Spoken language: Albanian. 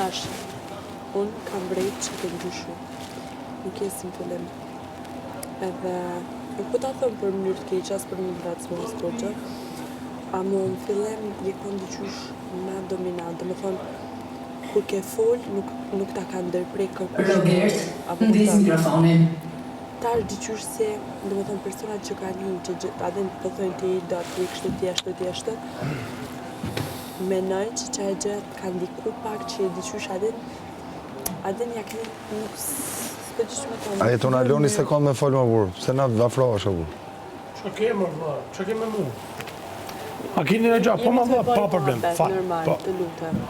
thash, unë kam vrejt që ke ndryshu. Nuk je si në fillim. Edhe, nuk po ta thëmë për mënyrë të keqe, as për mënyrë të racmos koqë, amo në fillim je kon diqysh ma dominant, dhe me thonë, kur ke fol, nuk ta ka ndërprej kërkush. Robert, ndiz mikrofonin. Ta është diqysh se, dhe me thonë, personat që ka një, që adin po thojnë ti, do të kështu tjeshtë, menoj që e gjëtë ka ndiku pak që e diqysh adin ja këni nuk s'pe gjysh me tonë. A jeton alo një sekund me folë më burë, se na vafroha shë burë. Që kemë, vërë, që kemë mu? A kini në gjatë, po ma vë, pa problem. Normal, të lutem.